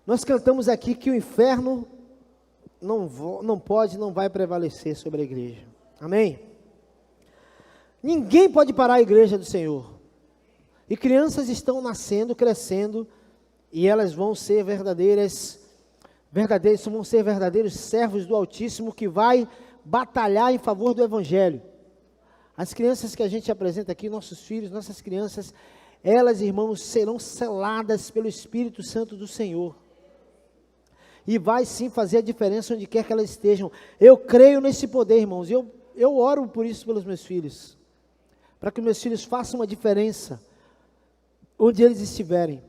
Nós cantamos aqui que o inferno não pode, não vai prevalecer sobre a igreja. Amém? Ninguém pode parar a igreja do Senhor. E crianças estão nascendo, crescendo, e elas vão ser verdadeiros servos do Altíssimo que vai batalhar em favor do Evangelho. As crianças que a gente apresenta aqui, nossos filhos, nossas crianças, elas, irmãos, serão seladas pelo Espírito Santo do Senhor. E vai sim fazer a diferença onde quer que elas estejam. Eu creio nesse poder, irmãos. Eu oro por isso pelos meus filhos. Para que meus filhos façam uma diferença onde eles estiverem.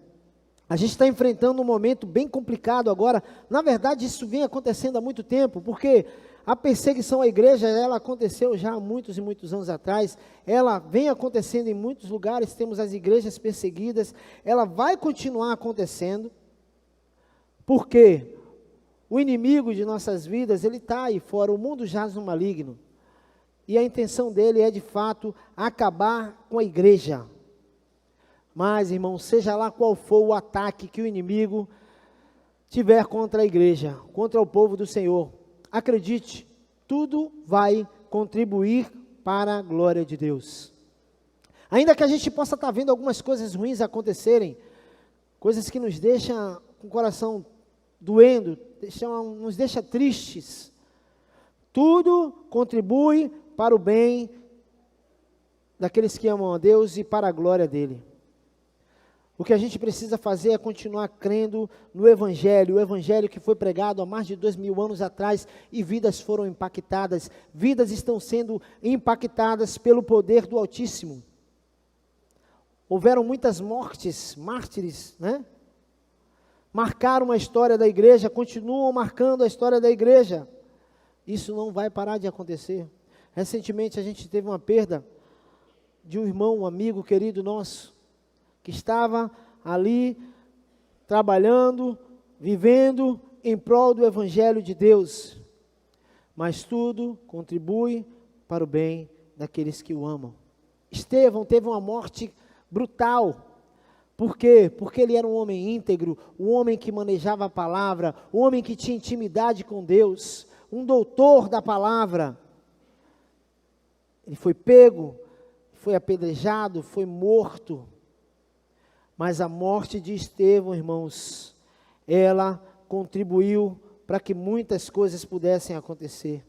A gente está enfrentando um momento bem complicado agora. Na verdade, isso vem acontecendo há muito tempo, porque a perseguição à igreja, ela aconteceu já há muitos e muitos anos atrás. Ela vem acontecendo em muitos lugares, temos as igrejas perseguidas. Ela vai continuar acontecendo, porque o inimigo de nossas vidas, ele está aí fora, o mundo jaz no maligno. E a intenção dele é, de fato, acabar com a igreja. Mas, irmão, seja lá qual for o ataque que o inimigo tiver contra a igreja, contra o povo do Senhor, acredite, tudo vai contribuir para a glória de Deus. Ainda que a gente possa estar vendo algumas coisas ruins acontecerem, coisas que nos deixam com o coração doendo, nos deixa tristes, tudo contribui para o bem daqueles que amam a Deus e para a glória dele. O que a gente precisa fazer é continuar crendo no Evangelho, o Evangelho que foi pregado há mais de 2000 anos atrás, e vidas foram impactadas, vidas estão sendo impactadas pelo poder do Altíssimo. Houveram muitas mortes, mártires, né? Marcaram a história da igreja, continuam marcando a história da igreja. Isso não vai parar de acontecer. Recentemente a gente teve uma perda de um irmão, um amigo querido nosso, que estava ali trabalhando, vivendo em prol do Evangelho de Deus. Mas tudo contribui para o bem daqueles que o amam. Estevão teve uma morte brutal. Por quê? Porque ele era um homem íntegro, um homem que manejava a palavra, um homem que tinha intimidade com Deus, um doutor da palavra. Ele foi pego, foi apedrejado, foi morto. Mas a morte de Estevão, irmãos, ela contribuiu para que muitas coisas pudessem acontecer.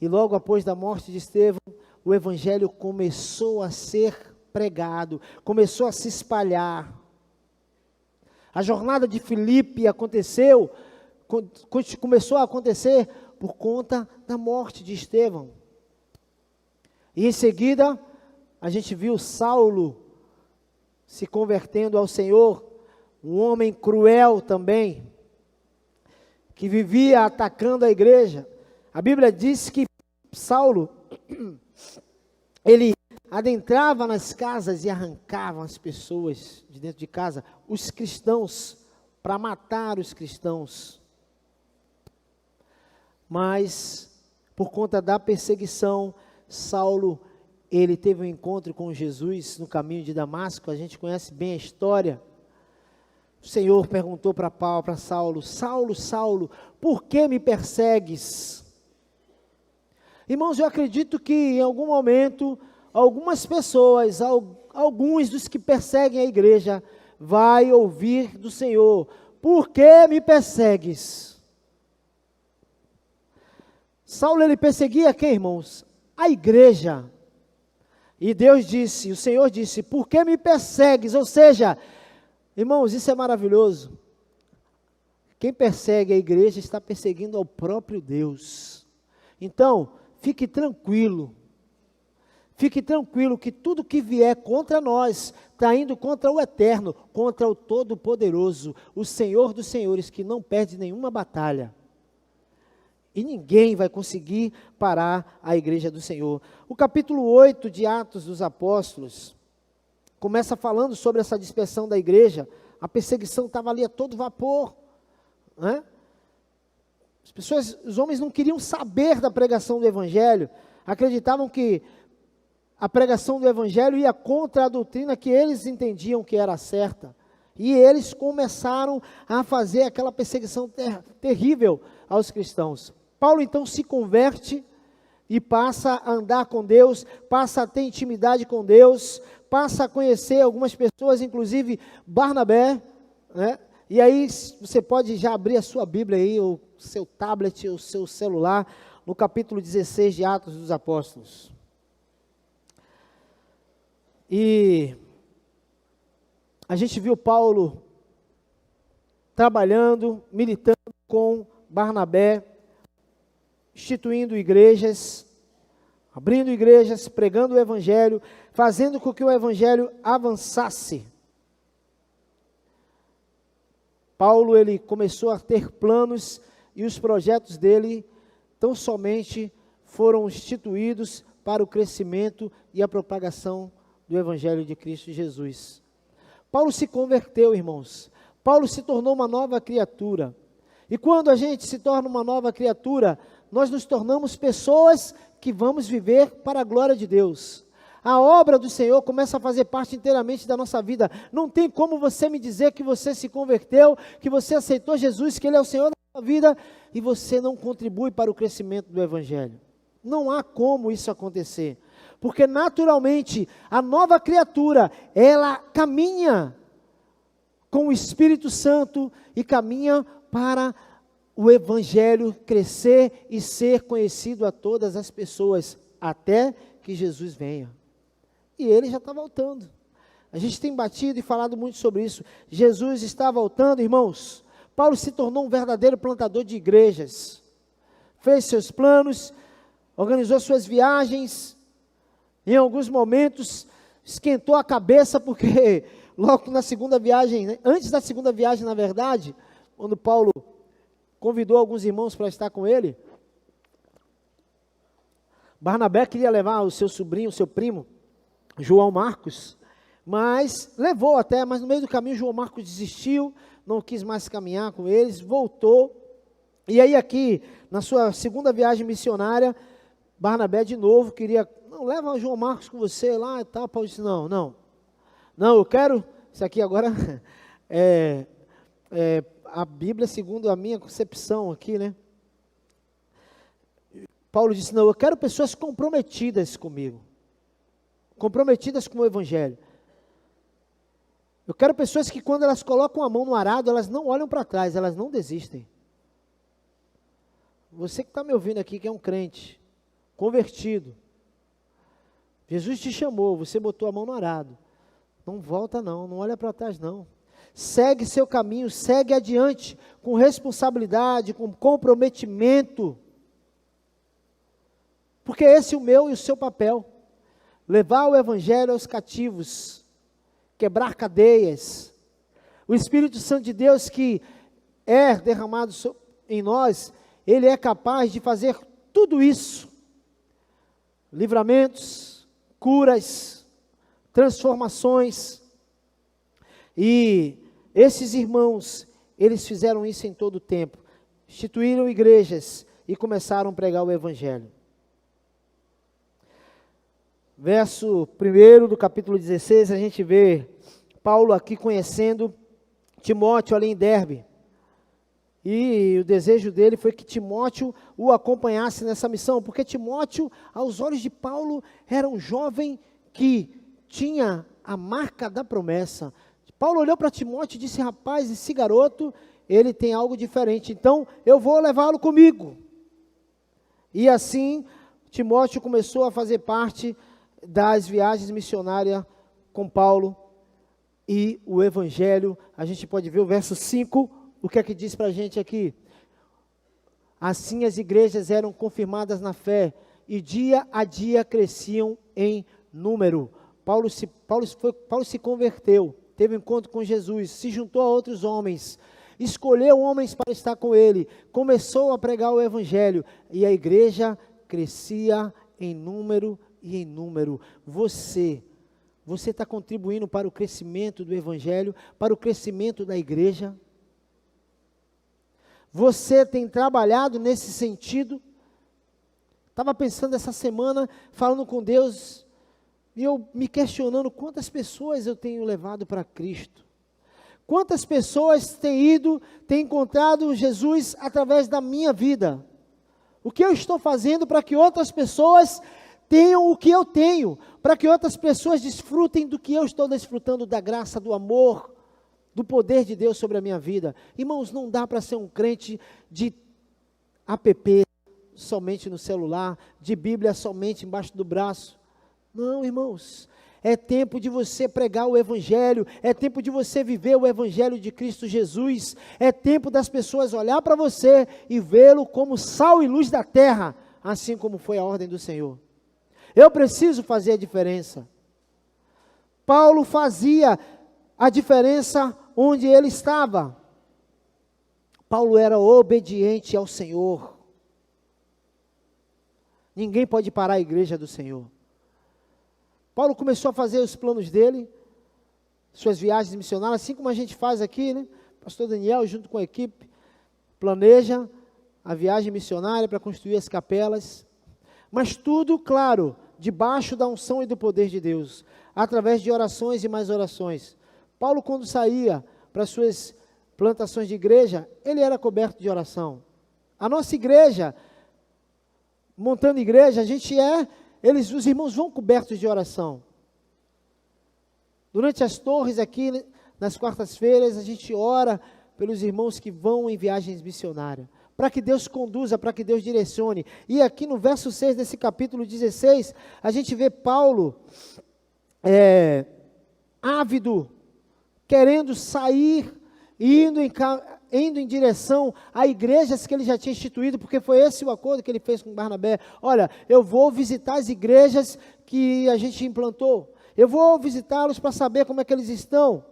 E logo após da morte de Estevão, o Evangelho começou a ser pregado, começou a se espalhar. A jornada de Filipe começou a acontecer por conta da morte de Estevão. E em seguida, a gente viu Saulo se convertendo ao Senhor, um homem cruel também, que vivia atacando a igreja. A Bíblia diz que Saulo, ele adentrava nas casas e arrancava as pessoas de dentro de casa, os cristãos, para matar os cristãos. Mas, por conta da perseguição, Saulo, ele teve um encontro com Jesus no caminho de Damasco. A gente conhece bem a história. O Senhor perguntou para Saulo: Saulo, Saulo, por que me persegues? Irmãos, eu acredito que em algum momento, algumas pessoas, alguns dos que perseguem a igreja, vai ouvir do Senhor: por que me persegues? Saulo, ele perseguia quem, irmãos? A igreja. E Deus disse, o Senhor disse: por que me persegues? Ou seja, irmãos, isso é maravilhoso. Quem persegue a igreja está perseguindo ao próprio Deus. Então, fique tranquilo que tudo que vier contra nós, está indo contra o Eterno, contra o Todo-Poderoso, o Senhor dos Senhores, que não perde nenhuma batalha. E ninguém vai conseguir parar a igreja do Senhor. O capítulo 8 de Atos dos Apóstolos começa falando sobre essa dispersão da igreja. A perseguição estava ali a todo vapor, né? Os homens não queriam saber da pregação do Evangelho, acreditavam que a pregação do Evangelho ia contra a doutrina que eles entendiam que era certa. E eles começaram a fazer aquela perseguição terrível aos cristãos. Paulo então se converte e passa a andar com Deus, passa a ter intimidade com Deus, passa a conhecer algumas pessoas, inclusive Barnabé, né? E aí você pode já abrir a sua Bíblia aí, o seu tablet, o seu celular, no capítulo 16 de Atos dos Apóstolos. E a gente viu Paulo trabalhando, militando com Barnabé, instituindo igrejas, abrindo igrejas, pregando o Evangelho, fazendo com que o Evangelho avançasse. Paulo, ele começou a ter planos e os projetos dele tão somente foram instituídos para o crescimento e a propagação do Evangelho de Cristo Jesus. Paulo se converteu, irmãos. Paulo se tornou uma nova criatura. E quando a gente se torna uma nova criatura, nós nos tornamos pessoas que vamos viver para a glória de Deus. A obra do Senhor começa a fazer parte inteiramente da nossa vida. Não tem como você me dizer que você se converteu, que você aceitou Jesus, que Ele é o Senhor da sua vida, e você não contribui para o crescimento do Evangelho. Não há como isso acontecer. Porque naturalmente, a nova criatura, ela caminha com o Espírito Santo e caminha para o Evangelho crescer e ser conhecido a todas as pessoas, até que Jesus venha. E Ele já está voltando. A gente tem batido e falado muito sobre isso. Jesus está voltando, irmãos. Paulo se tornou um verdadeiro plantador de igrejas. Fez seus planos, organizou suas viagens. Em alguns momentos, esquentou a cabeça, porque logo na segunda viagem, né, antes da segunda viagem, na verdade, quando Paulo convidou alguns irmãos para estar com ele, Barnabé queria levar o seu sobrinho, o seu primo, João Marcos, mas no meio do caminho João Marcos desistiu, não quis mais caminhar com eles, voltou, e aí aqui, na sua segunda viagem missionária, Barnabé de novo queria, não, leva o João Marcos com você lá e tal. Paulo disse, não, eu quero, isso aqui agora a Bíblia segundo a minha concepção aqui, né? Paulo disse, não, eu quero pessoas comprometidas comigo, comprometidas com o Evangelho. Eu quero pessoas que quando elas colocam a mão no arado, elas não olham para trás, elas não desistem. Você que está me ouvindo aqui, que é um crente, convertido, Jesus te chamou, você botou a mão no arado, não volta não olha para trás não, segue seu caminho, segue adiante, com responsabilidade, com comprometimento, porque esse é o meu e o seu papel, levar o Evangelho aos cativos, quebrar cadeias. O Espírito Santo de Deus que é derramado em nós, Ele é capaz de fazer tudo isso. Livramentos, curas, transformações. E esses irmãos, eles fizeram isso em todo o tempo. Instituíram igrejas e começaram a pregar o Evangelho. Verso 1 do capítulo 16, a gente vê Paulo aqui conhecendo Timóteo ali em Derbe. E o desejo dele foi que Timóteo o acompanhasse nessa missão, porque Timóteo, aos olhos de Paulo, era um jovem que tinha a marca da promessa. Paulo olhou para Timóteo e disse, rapaz, esse garoto, ele tem algo diferente, então eu vou levá-lo comigo. E assim, Timóteo começou a fazer parte das viagens missionárias com Paulo e o Evangelho. A gente pode ver o verso 5, o que é que diz para a gente aqui? Assim as igrejas eram confirmadas na fé e dia a dia cresciam em número. Paulo se converteu, teve um encontro com Jesus, se juntou a outros homens, escolheu homens para estar com ele, começou a pregar o Evangelho e a igreja crescia em número e em número. Você está contribuindo para o crescimento do Evangelho, para o crescimento da igreja? Você tem trabalhado nesse sentido? Estava pensando essa semana, falando com Deus, e eu me questionando quantas pessoas eu tenho levado para Cristo, Quantas pessoas têm encontrado Jesus através da minha vida? O que eu estou fazendo para que outras pessoas tenham o que eu tenho? Para que outras pessoas desfrutem do que eu estou desfrutando, da graça, do amor, do poder de Deus sobre a minha vida. Irmãos, não dá para ser um crente de app somente no celular, de Bíblia somente embaixo do braço. Não, irmãos. É tempo de você pregar o Evangelho, é tempo de você viver o Evangelho de Cristo Jesus, é tempo das pessoas olhar para você e vê-lo como sal e luz da terra, assim como foi a ordem do Senhor. Eu preciso fazer a diferença. Paulo fazia a diferença onde ele estava. Paulo era obediente ao Senhor. Ninguém pode parar a igreja do Senhor. Paulo começou a fazer os planos dele, suas viagens missionárias, assim como a gente faz aqui, né? Pastor Daniel, junto com a equipe, planeja a viagem missionária para construir as capelas. Mas tudo, claro, debaixo da unção e do poder de Deus, através de orações e mais orações. Paulo, quando saía para suas plantações de igreja, ele era coberto de oração. A nossa igreja, montando igreja, os irmãos vão cobertos de oração. Durante as torres aqui, nas quartas-feiras, a gente ora pelos irmãos que vão em viagens missionárias, para que Deus conduza, para que Deus direcione. E aqui no verso 6 desse capítulo 16, a gente vê Paulo ávido, querendo sair, indo em direção a igrejas que ele já tinha instituído, porque foi esse o acordo que ele fez com Barnabé. Olha, eu vou visitar as igrejas que a gente implantou, eu vou visitá-los para saber como é que eles estão.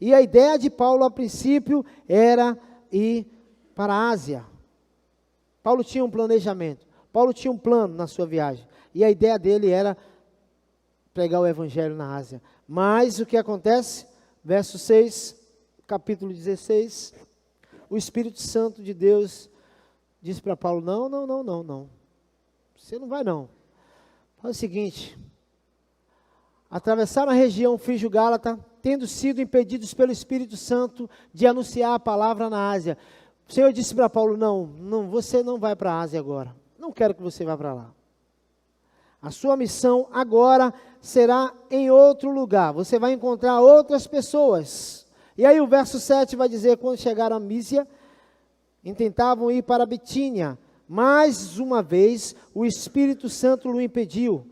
E a ideia de Paulo, a princípio, era ir para a Ásia. Paulo tinha um planejamento, Paulo tinha um plano na sua viagem, e a ideia dele era pregar o evangelho na Ásia. Mas o que acontece? Verso 6, capítulo 16, o Espírito Santo de Deus disse para Paulo, não, você não vai não. Faz o seguinte, atravessaram a região Frígio-Gálata, tendo sido impedidos pelo Espírito Santo de anunciar a palavra na Ásia. O Senhor disse para Paulo, não, você não vai para a Ásia agora, não quero que você vá para lá. A sua missão agora será em outro lugar, você vai encontrar outras pessoas. E aí o verso 7 vai dizer, quando chegaram a Mísia, intentavam ir para a Bitínia, mais uma vez o Espírito Santo o impediu.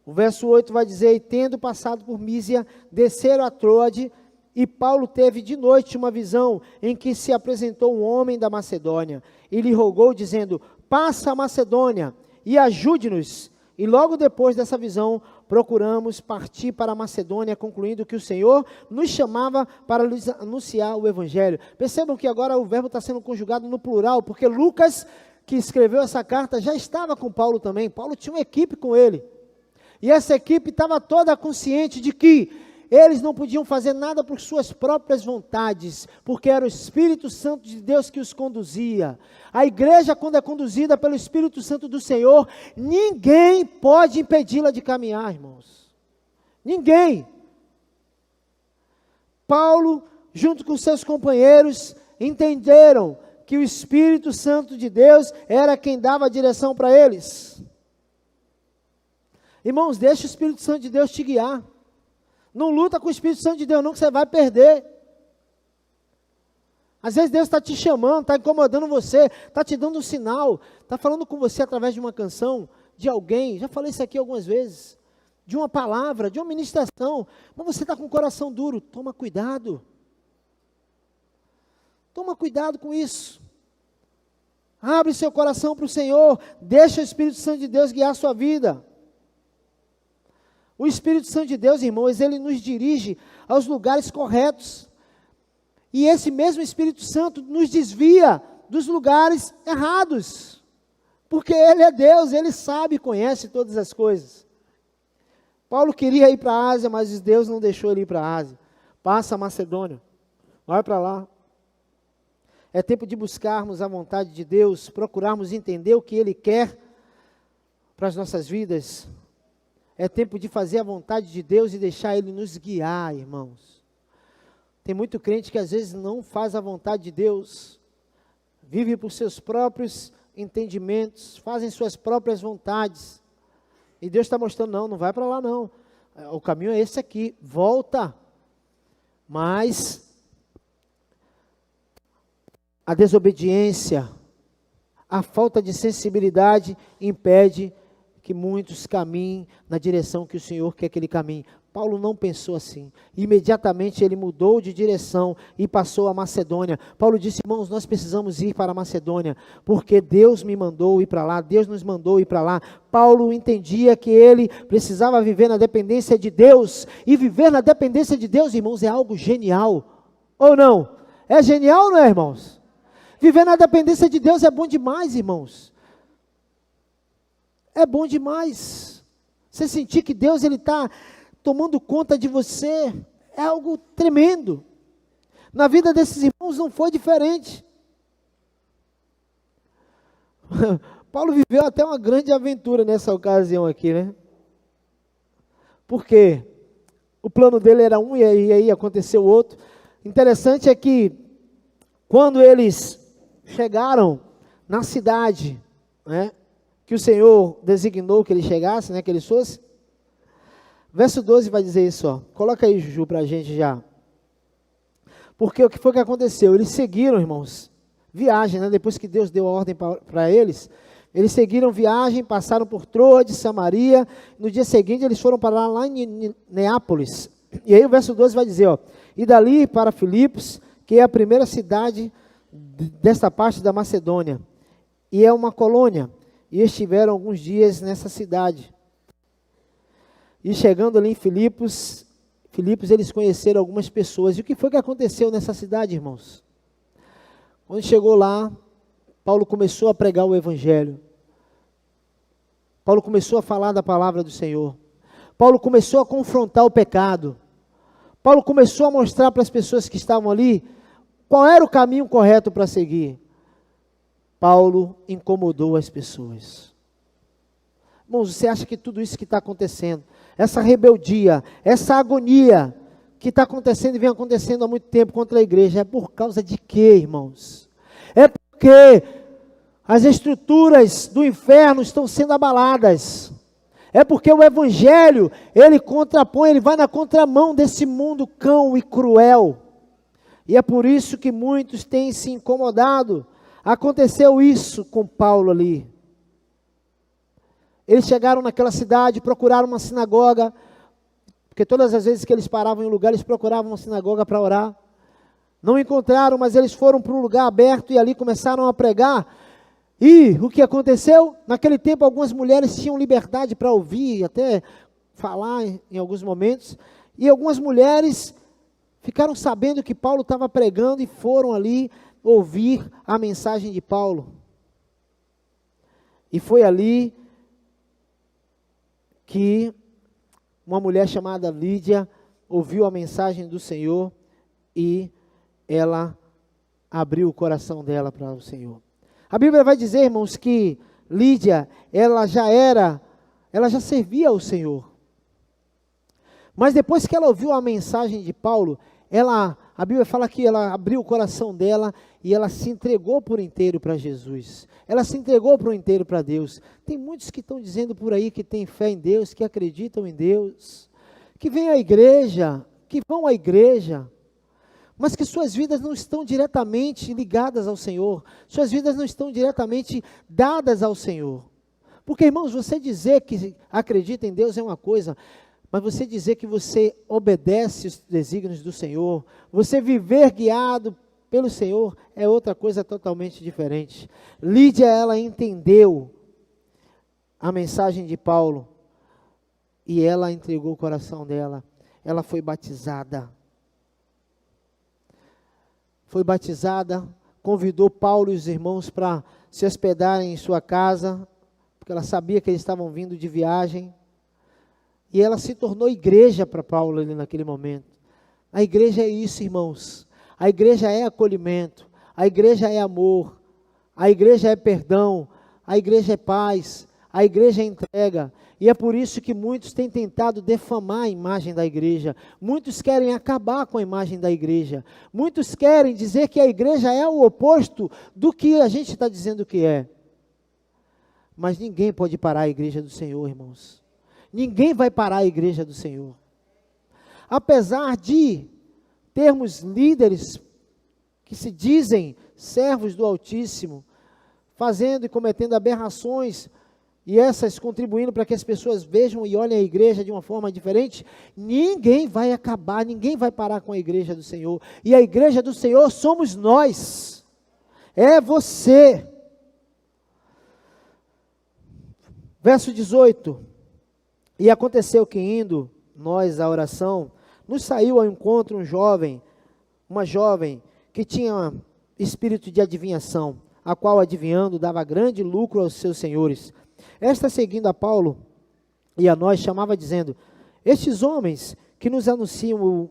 O verso 8 vai dizer, e tendo passado por Mísia, desceram a Troade, e Paulo teve de noite uma visão, em que se apresentou um homem da Macedônia, e lhe rogou, dizendo, passa a Macedônia, e ajude-nos. E logo depois dessa visão, procuramos partir para a Macedônia, concluindo que o Senhor nos chamava para lhes anunciar o Evangelho. Percebam que agora o verbo está sendo conjugado no plural, porque Lucas, que escreveu essa carta, já estava com Paulo também. Paulo tinha uma equipe com ele. E essa equipe estava toda consciente de que eles não podiam fazer nada por suas próprias vontades, porque era o Espírito Santo de Deus que os conduzia. A igreja, quando é conduzida pelo Espírito Santo do Senhor, ninguém pode impedi-la de caminhar, irmãos. Ninguém. Paulo, junto com seus companheiros, entenderam que o Espírito Santo de Deus era quem dava a direção para eles. Irmãos, deixa o Espírito Santo de Deus te guiar. Não luta com o Espírito Santo de Deus não, que você vai perder. Às vezes Deus está te chamando, está incomodando você, está te dando um sinal, está falando com você através de uma canção, de alguém, já falei isso aqui algumas vezes, de uma palavra, de uma ministração, mas você está com o coração duro, toma cuidado. Toma cuidado com isso. Abre seu coração para o Senhor, deixa o Espírito Santo de Deus guiar a sua vida. O Espírito Santo de Deus, irmãos, ele nos dirige aos lugares corretos. E esse mesmo Espírito Santo nos desvia dos lugares errados. Porque ele é Deus, ele sabe e conhece todas as coisas. Paulo queria ir para a Ásia, mas Deus não deixou ele ir para a Ásia. Passa a Macedônia, vai para lá. É tempo de buscarmos a vontade de Deus, procurarmos entender o que Ele quer para as nossas vidas. É tempo de fazer a vontade de Deus e deixar Ele nos guiar, irmãos. Tem muito crente que às vezes não faz a vontade de Deus, vive por seus próprios entendimentos, fazem suas próprias vontades. E Deus está mostrando, não vai para lá não. O caminho é esse aqui, volta. Mas a desobediência, a falta de sensibilidade impede que muitos caminhem na direção que o Senhor quer que ele caminhe. Paulo não pensou assim. Imediatamente ele mudou de direção e passou a Macedônia. Paulo disse, irmãos, nós precisamos ir para a Macedônia, porque Deus me mandou ir para lá, Deus nos mandou ir para lá. Paulo entendia que ele precisava viver na dependência de Deus, e viver na dependência de Deus, irmãos, é algo genial, ou não? É genial, não é, irmãos? Viver na dependência de Deus é bom demais, irmãos. É bom demais. Você sentir que Deus ele está tomando conta de você, é algo tremendo. Na vida desses irmãos não foi diferente. Paulo viveu até uma grande aventura nessa ocasião aqui, né? Porque o plano dele era um e aí aconteceu outro. Interessante é que quando eles chegaram na cidade, né, que o Senhor designou que ele chegasse, né, que eles fossem, verso 12 vai dizer isso, ó. Coloca aí, Juju, para a gente já. Porque o que foi que aconteceu? Eles seguiram, irmãos, viagem, né? Depois que Deus deu a ordem para eles, eles seguiram viagem, passaram por Troade, Samaria. No dia seguinte, eles foram parar lá em Neápolis. E aí o verso 12 vai dizer, ó. E dali para Filipos, que é a primeira cidade desta parte da Macedônia. E é uma colônia. E estiveram alguns dias nessa cidade. E chegando ali em Filipos, eles conheceram algumas pessoas. E o que foi que aconteceu nessa cidade, irmãos? Quando chegou lá, Paulo começou a pregar o Evangelho. Paulo começou a falar da palavra do Senhor. Paulo começou a confrontar o pecado. Paulo começou a mostrar para as pessoas que estavam ali qual era o caminho correto para seguir. Paulo incomodou as pessoas. Irmãos, você acha que tudo isso que está acontecendo, essa rebeldia, essa agonia que está acontecendo e vem acontecendo há muito tempo contra a igreja, é por causa de quê, irmãos? É porque as estruturas do inferno estão sendo abaladas. É porque o Evangelho, ele contrapõe, ele vai na contramão desse mundo cão e cruel. E é por isso que muitos têm se incomodado. Aconteceu isso com Paulo ali. Eles chegaram naquela cidade, procuraram uma sinagoga, porque todas as vezes que eles paravam em um lugar, eles procuravam uma sinagoga para orar. Não encontraram, mas eles foram para um lugar aberto e ali começaram a pregar. E o que aconteceu? Naquele tempo algumas mulheres tinham liberdade para ouvir, até falar em alguns momentos. E algumas mulheres ficaram sabendo que Paulo estava pregando e foram ali ouvir a mensagem de Paulo. E foi ali que uma mulher chamada Lídia ouviu a mensagem do Senhor e ela abriu o coração dela para o Senhor. A Bíblia vai dizer, irmãos, que Lídia, ela já servia ao Senhor. Mas depois que ela ouviu a mensagem de Paulo, a Bíblia fala que ela abriu o coração dela e ela se entregou por inteiro para Jesus. Ela se entregou por inteiro para Deus. Tem muitos que estão dizendo por aí que têm fé em Deus, que acreditam em Deus, que vêm à igreja, que vão à igreja, mas que suas vidas não estão diretamente ligadas ao Senhor, suas vidas não estão diretamente dadas ao Senhor. Porque, irmãos, você dizer que acredita em Deus é uma coisa, mas você dizer que você obedece os desígnios do Senhor, você viver guiado pelo Senhor, é outra coisa totalmente diferente. Lídia, ela entendeu a mensagem de Paulo, e ela entregou o coração dela, ela foi batizada. Foi batizada, convidou Paulo e os irmãos para se hospedarem em sua casa, porque ela sabia que eles estavam vindo de viagem, e ela se tornou igreja para Paulo ali naquele momento. A igreja é isso, irmãos, a igreja é acolhimento, a igreja é amor, a igreja é perdão, a igreja é paz, a igreja é entrega. E é por isso que muitos têm tentado defamar a imagem da igreja. Muitos querem acabar com a imagem da igreja. Muitos querem dizer que a igreja é o oposto do que a gente está dizendo que é. Mas ninguém pode parar a igreja do Senhor, irmãos. Ninguém vai parar a igreja do Senhor. Apesar de termos líderes que se dizem servos do Altíssimo, fazendo e cometendo aberrações, e essas contribuindo para que as pessoas vejam e olhem a igreja de uma forma diferente, ninguém vai acabar, ninguém vai parar com a igreja do Senhor. E a igreja do Senhor somos nós. É você. Verso 18. E aconteceu que indo nós à oração, nos saiu ao encontro uma jovem, que tinha espírito de adivinhação, a qual adivinhando dava grande lucro aos seus senhores. Esta, seguindo a Paulo e a nós, chamava dizendo: estes homens que nos anunciam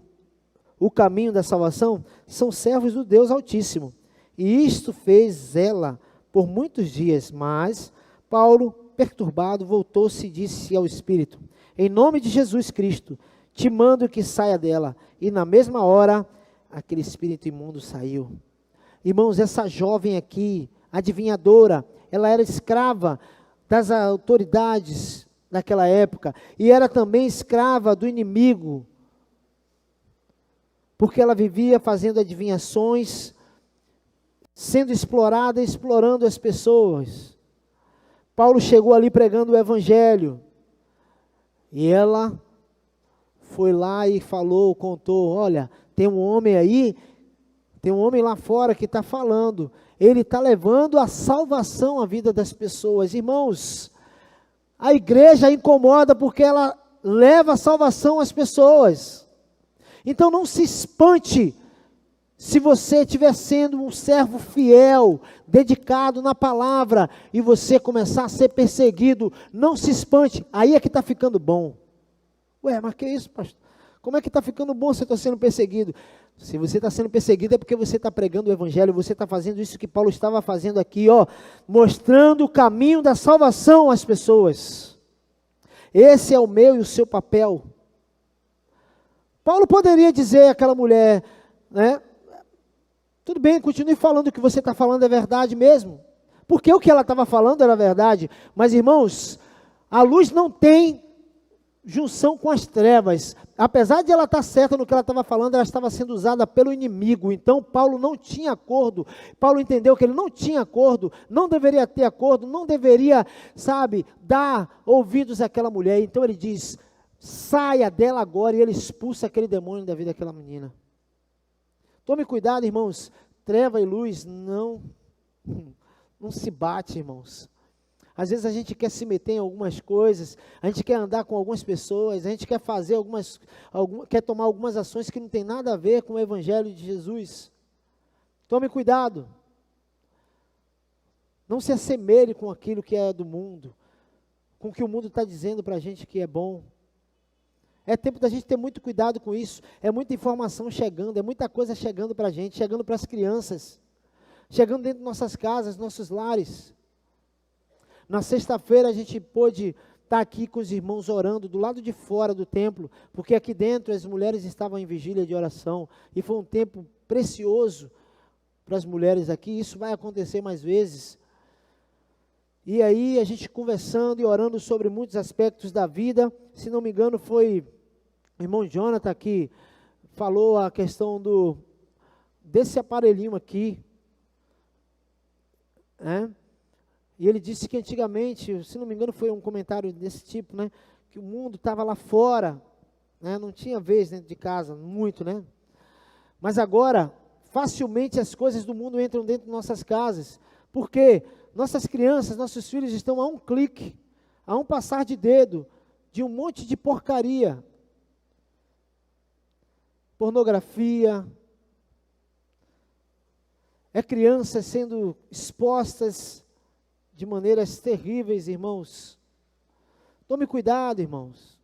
o caminho da salvação são servos do Deus Altíssimo. E isto fez ela por muitos dias, mas Paulo, perturbado, voltou-se e disse ao espírito: em nome de Jesus Cristo, te mando que saia dela. E na mesma hora, aquele espírito imundo saiu. Irmãos, essa jovem aqui, adivinhadora, ela era escrava das autoridades daquela época, e era também escrava do inimigo, porque ela vivia fazendo adivinhações, sendo explorada, explorando as pessoas. Paulo chegou ali pregando o evangelho, e ela foi lá e falou, contou: olha, tem um homem aí, tem um homem lá fora que está falando, ele está levando a salvação à vida das pessoas. Irmãos, a igreja incomoda porque ela leva a salvação às pessoas. Então não se espante se você estiver sendo um servo fiel, dedicado na palavra, e você começar a ser perseguido. Não se espante, aí é que está ficando bom. Ué, mas que isso, pastor? Como é que está ficando bom se eu estou sendo perseguido? Se você está sendo perseguido é porque você está pregando o evangelho, você está fazendo isso que Paulo estava fazendo aqui, ó, mostrando o caminho da salvação às pessoas. Esse é o meu e o seu papel. Paulo poderia dizer àquela mulher, né? Tudo bem, continue falando, o que você está falando é verdade mesmo. Porque o que ela estava falando era verdade. Mas, irmãos, a luz não tem junção com as trevas. Apesar de ela estar certa no que ela estava falando, ela estava sendo usada pelo inimigo. Então, Paulo não tinha acordo. Paulo entendeu que ele não tinha acordo, não deveria ter acordo, não deveria, dar ouvidos àquela mulher. Então, ele diz: saia dela agora, e ele expulsa aquele demônio da vida daquela menina. Tome cuidado, irmãos, treva e luz não se bate, irmãos. Às vezes a gente quer se meter em algumas coisas, a gente quer andar com algumas pessoas, a gente quer fazer quer tomar algumas ações que não tem nada a ver com o evangelho de Jesus. Tome cuidado. Não se assemelhe com aquilo que é do mundo, com o que o mundo está dizendo para a gente que é bom. É tempo da gente ter muito cuidado com isso. É muita informação chegando, é muita coisa chegando para a gente, chegando para as crianças, chegando dentro de nossas casas, nossos lares. Na sexta-feira a gente pôde estar aqui com os irmãos orando do lado de fora do templo, porque aqui dentro as mulheres estavam em vigília de oração, e foi um tempo precioso para as mulheres aqui. Isso vai acontecer mais vezes. E aí a gente conversando e orando sobre muitos aspectos da vida. Se não me engano, foi o irmão Jonathan que falou a questão desse aparelhinho aqui, né? E ele disse que antigamente, se não me engano, foi um comentário desse tipo, né? Que o mundo estava lá fora, né? Não tinha vez dentro de casa, muito, né? Mas agora, facilmente as coisas do mundo entram dentro de nossas casas. Por quê? Nossas crianças, nossos filhos estão a um clique, a um passar de dedo, de um monte de porcaria. Pornografia. É crianças sendo expostas de maneiras terríveis, irmãos. Tome cuidado, irmãos.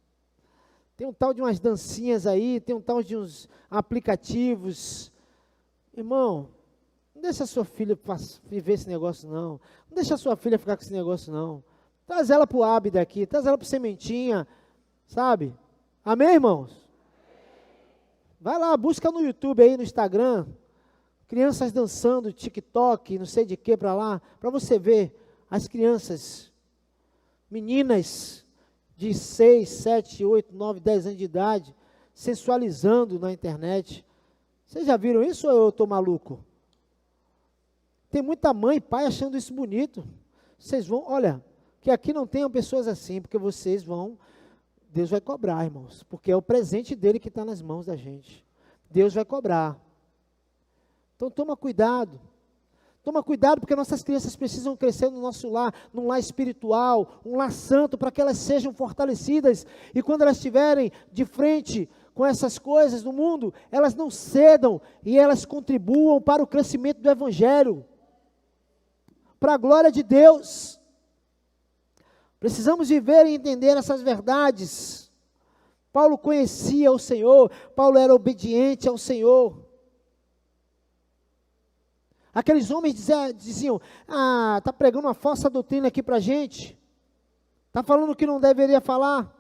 Tem um tal de umas dancinhas aí, tem um tal de uns aplicativos. Irmão, não deixa a sua filha viver esse negócio, não. Não deixa a sua filha ficar com esse negócio, não. Traz ela para o Abida aqui, traz ela para o Sementinha, sabe? Amém, irmãos? Vai lá, busca no YouTube aí, no Instagram, crianças dançando, TikTok, não sei de que para lá, para você ver as crianças, meninas de 6, 7, 8, 9, 10 anos de idade, sensualizando na internet. Vocês já viram isso ou eu estou maluco? Tem muita mãe e pai achando isso bonito. Vocês vão, olha, que aqui não tenham pessoas assim, porque vocês vão, Deus vai cobrar, irmãos, porque é o presente dele que está nas mãos da gente. Deus vai cobrar. Então toma cuidado. Toma cuidado, porque nossas crianças precisam crescer no nosso lar, num lar espiritual, um lar santo, para que elas sejam fortalecidas. E quando elas estiverem de frente com essas coisas do mundo, elas não cedam e elas contribuam para o crescimento do Evangelho, para a glória de Deus. Precisamos viver e entender essas verdades. Paulo conhecia o Senhor, Paulo era obediente ao Senhor. Aqueles homens diziam, está pregando uma falsa doutrina aqui para a gente, está falando o que não deveria falar.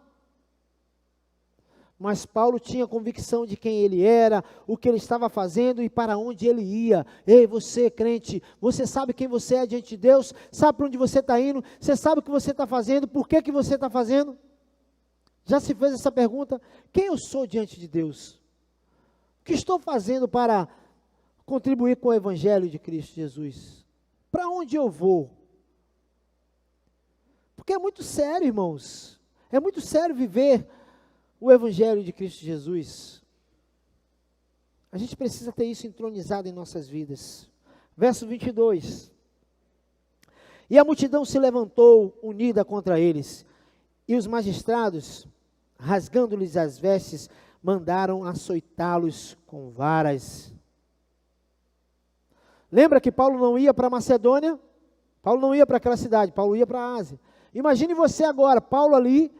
Mas Paulo tinha convicção de quem ele era, o que ele estava fazendo e para onde ele ia. Ei, você crente, você sabe quem você é diante de Deus, sabe para onde você está indo, você sabe o que você está fazendo, por que você está fazendo? Já se fez essa pergunta? Quem eu sou diante de Deus? O que estou fazendo para contribuir com o Evangelho de Cristo Jesus? Para onde eu vou? Porque é muito sério, irmãos. É muito sério viver o Evangelho de Cristo Jesus. A gente precisa ter isso entronizado em nossas vidas. Verso 22. E a multidão se levantou unida contra eles, e os magistrados, rasgando-lhes as vestes, mandaram açoitá-los com varas. Lembra que Paulo não ia para Macedônia? Paulo não ia para aquela cidade, Paulo ia para a Ásia. Imagine você agora, Paulo ali,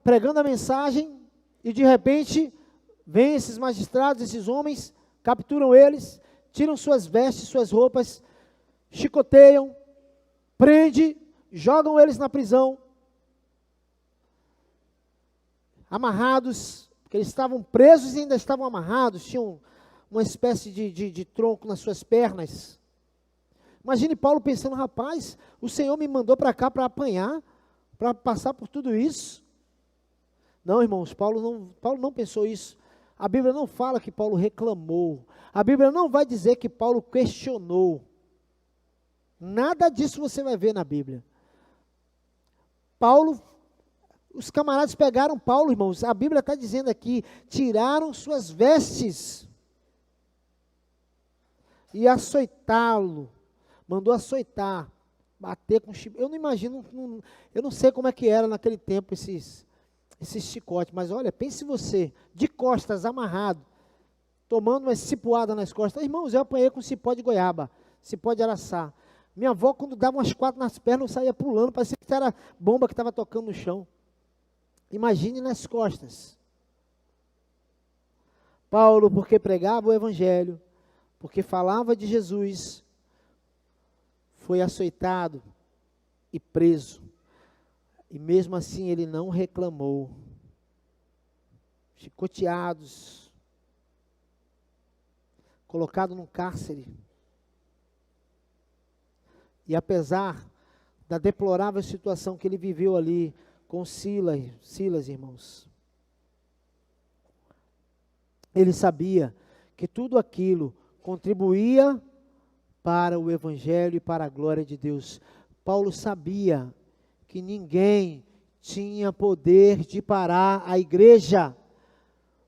pregando a mensagem, e de repente, vêm esses magistrados, esses homens, capturam eles, tiram suas vestes, suas roupas, chicoteiam, prendem, jogam eles na prisão, amarrados, porque eles estavam presos e ainda estavam amarrados, tinham uma espécie de tronco nas suas pernas. Imagine Paulo pensando, rapaz, o Senhor me mandou para cá para apanhar, para passar por tudo isso. Não, irmãos, Paulo não pensou isso. A Bíblia não fala que Paulo reclamou. A Bíblia não vai dizer que Paulo questionou. Nada disso você vai ver na Bíblia. Os camaradas pegaram Paulo, irmãos, a Bíblia está dizendo aqui, tiraram suas vestes e açoitá-lo, mandou açoitar, bater com chicote. Eu não imagino, eu não sei como é que era naquele tempo esses chicotes, mas olha, pense você, de costas, amarrado, tomando uma cipuada nas costas. Irmãos, eu apanhei com cipó de goiaba, cipó de araçá. Minha avó, quando dava umas 4 nas pernas, eu saía pulando, parecia que era bomba que estava tocando no chão. Imagine nas costas. Paulo, porque pregava o Evangelho, porque falava de Jesus, foi açoitado e preso. E mesmo assim ele não reclamou. Chicoteados, colocado num cárcere. E apesar da deplorável situação que ele viveu ali com Silas, irmãos, ele sabia que tudo aquilo contribuía para o Evangelho e para a glória de Deus. Paulo sabia que ninguém tinha poder de parar a igreja,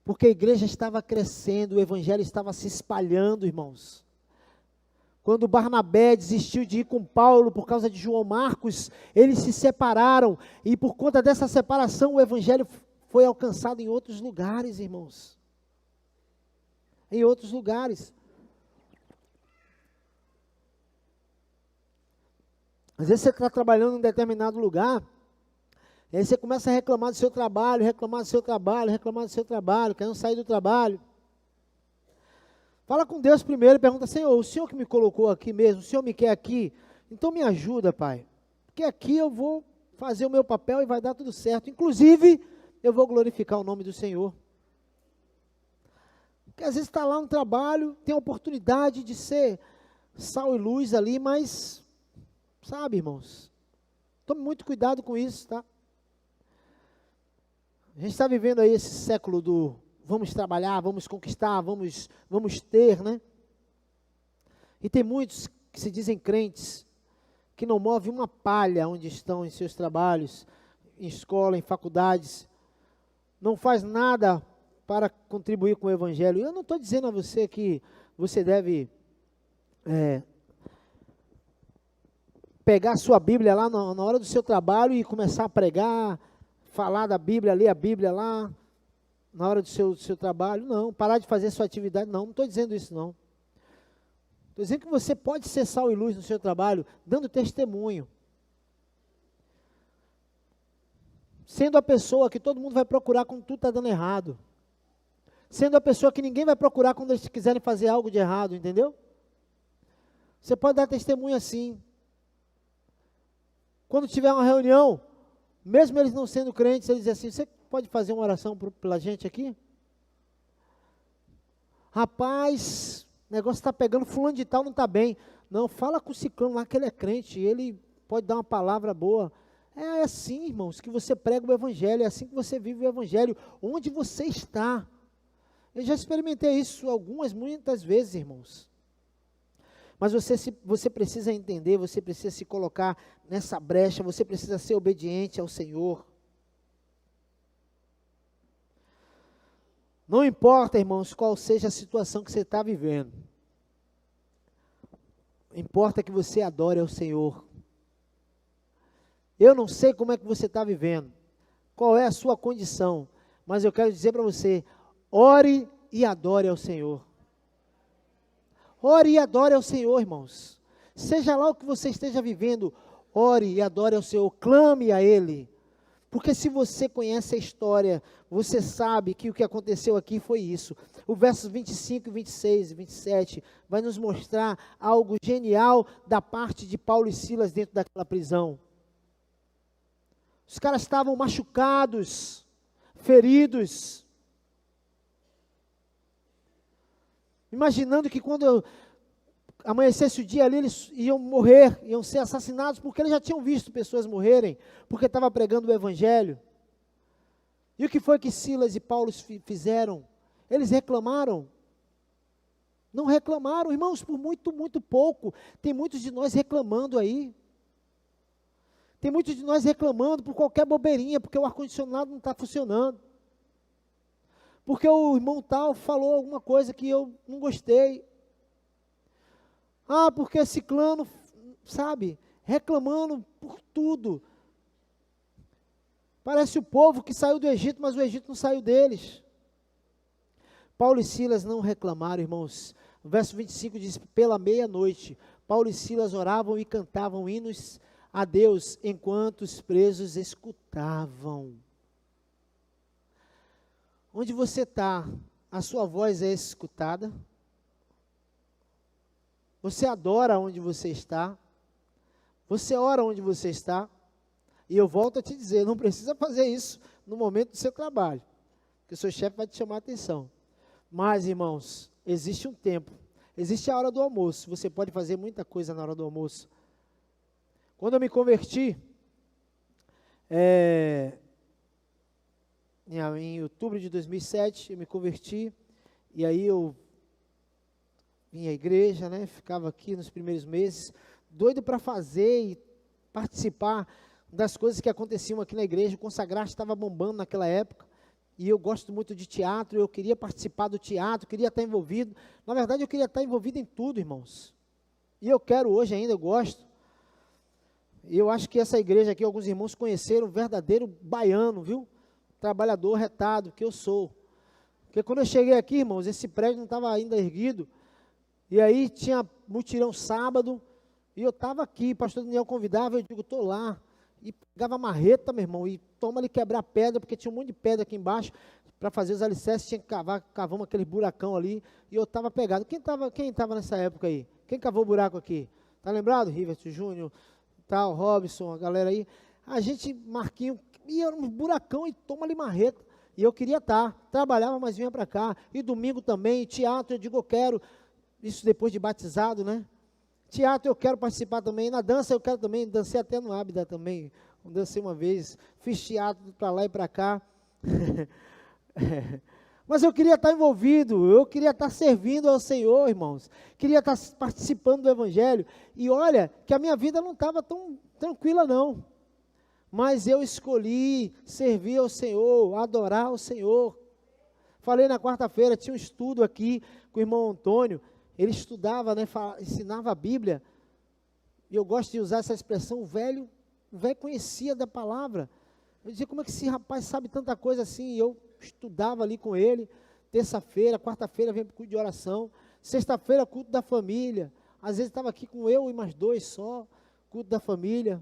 porque a igreja estava crescendo, o Evangelho estava se espalhando, irmãos. Quando Barnabé desistiu de ir com Paulo por causa de João Marcos, eles se separaram, e por conta dessa separação o Evangelho foi alcançado em outros lugares, irmãos. Em outros lugares. Às vezes você está trabalhando em um determinado lugar, e aí você começa a reclamar do seu trabalho, querendo sair do trabalho. Fala com Deus primeiro e pergunta, Senhor, o Senhor que me colocou aqui mesmo, o Senhor me quer aqui, então me ajuda, Pai. porque aqui eu vou fazer o meu papel e vai dar tudo certo. Inclusive, eu vou glorificar o nome do Senhor. Porque às vezes está lá no trabalho, tem a oportunidade de ser sal e luz ali, mas, sabe, irmãos, tome muito cuidado com isso, tá? A gente está vivendo aí esse século do vamos trabalhar, vamos conquistar, vamos ter, né? E tem muitos que se dizem crentes, que não movem uma palha onde estão em seus trabalhos, em escola, em faculdades, não faz nada para contribuir com o Evangelho. Eu não estou dizendo a você que você deve pegar a sua Bíblia lá na hora do seu trabalho e começar a pregar, falar da Bíblia, ler a Bíblia lá, na hora do seu trabalho. Não, parar de fazer a sua atividade, não estou dizendo isso não. Estou dizendo que você pode ser sal e luz no seu trabalho, dando testemunho. Sendo a pessoa que todo mundo vai procurar quando tudo está dando errado. Sendo a pessoa que ninguém vai procurar quando eles quiserem fazer algo de errado, entendeu? Você pode dar testemunho assim. Quando tiver uma reunião, mesmo eles não sendo crentes, eles dizem assim, você pode fazer uma oração pela gente aqui? Rapaz, o negócio está pegando, fulano de tal não está bem. Não, fala com o ciclano lá que ele é crente, ele pode dar uma palavra boa. É assim, irmãos, que você prega o Evangelho, é assim que você vive o Evangelho, onde você está. Eu já experimentei isso muitas vezes, irmãos. Mas você precisa entender, você precisa se colocar nessa brecha, você precisa ser obediente ao Senhor. Não importa, irmãos, qual seja a situação que você está vivendo. Importa que você adore ao Senhor. Eu não sei como é que você está vivendo, qual é a sua condição, mas eu quero dizer para você, ore e adore ao Senhor. Ore e adore ao Senhor, irmãos. Seja lá o que você esteja vivendo, ore e adore ao Senhor, clame a Ele. Porque se você conhece a história, você sabe que o que aconteceu aqui foi isso. O versos 25, 26 e 27 vai nos mostrar algo genial da parte de Paulo e Silas dentro daquela prisão. Os caras estavam machucados, feridos. Imaginando que quando amanhecesse o dia ali, eles iam morrer, iam ser assassinados, porque eles já tinham visto pessoas morrerem, porque estava pregando o Evangelho. E o que foi que Silas e Paulo fizeram? Eles reclamaram? Não reclamaram, irmãos, por muito, muito pouco. Tem muitos de nós reclamando aí. Tem muitos de nós reclamando por qualquer bobeirinha, porque o ar-condicionado não está funcionando. Porque o irmão tal falou alguma coisa que eu não gostei. Ah, porque ciclano, sabe, reclamando por tudo. Parece o povo que saiu do Egito, mas o Egito não saiu deles. Paulo e Silas não reclamaram, irmãos. O verso 25 diz, pela meia-noite, Paulo e Silas oravam e cantavam hinos a Deus, enquanto os presos escutavam. Onde você está, a sua voz é escutada? Você adora onde você está? Você ora onde você está? E eu volto a te dizer, não precisa fazer isso no momento do seu trabalho, porque o seu chefe vai te chamar a atenção. Mas, irmãos, existe um tempo, existe a hora do almoço, você pode fazer muita coisa na hora do almoço. Quando eu me converti, em outubro de 2007, eu me converti, e aí eu vim à igreja, né, ficava aqui nos primeiros meses, doido para fazer e participar das coisas que aconteciam aqui na igreja. O Consagraste estava bombando naquela época, e eu gosto muito de teatro, eu queria participar do teatro, queria estar envolvido. Na verdade, eu queria estar envolvido em tudo, irmãos. E eu quero hoje ainda, eu gosto. E eu acho que essa igreja aqui, alguns irmãos conheceram o verdadeiro baiano, viu? Trabalhador retado, que eu sou. Porque quando eu cheguei aqui, irmãos, esse prédio não estava ainda erguido. E aí tinha mutirão sábado, e eu estava aqui, o pastor Daniel convidava, eu digo, estou lá. E pegava a marreta, meu irmão, e toma ali quebrar pedra, porque tinha um monte de pedra aqui embaixo, para fazer os alicerces, tinha que cavamos aquele buracão ali, e eu estava pegado. Quem estava nessa época aí? Quem cavou o buraco aqui? Tá lembrado? Rivert Júnior, tal, Robson, a galera aí. A gente, Marquinho, ia num buracão e toma ali marreta. E eu queria estar, trabalhava, mas vinha para cá. E domingo também, teatro, eu digo, eu quero. Isso depois de batizado, né? Teatro eu quero participar também. Na dança eu quero também. Dancei até no Ábida também. Dancei uma vez. Fiz teatro para lá e para cá. Mas eu queria estar envolvido. Eu queria estar servindo ao Senhor, irmãos. Queria estar participando do Evangelho. E olha, que a minha vida não estava tão tranquila, não. Mas eu escolhi servir ao Senhor, adorar ao Senhor. Falei na quarta-feira, tinha um estudo aqui com o irmão Antônio. Ele estudava, né, ensinava a Bíblia. E eu gosto de usar essa expressão, o velho conhecia da palavra. Eu dizia, como é que esse rapaz sabe tanta coisa assim? E eu estudava ali com ele. Terça-feira, quarta-feira vem para o culto de oração. Sexta-feira, culto da família. Às vezes estava aqui com eu e mais dois só, culto da família.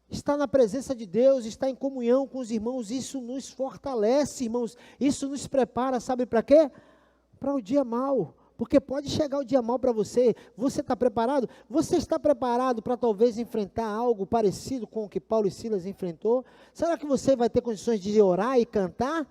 Estar na presença de Deus, estar em comunhão com os irmãos, isso nos fortalece, irmãos. Isso nos prepara, sabe para quê? Para o dia mau. Porque pode chegar o dia mau para você. Você está preparado? Você está preparado para talvez enfrentar algo parecido com o que Paulo e Silas enfrentou? Será que você vai ter condições de orar e cantar?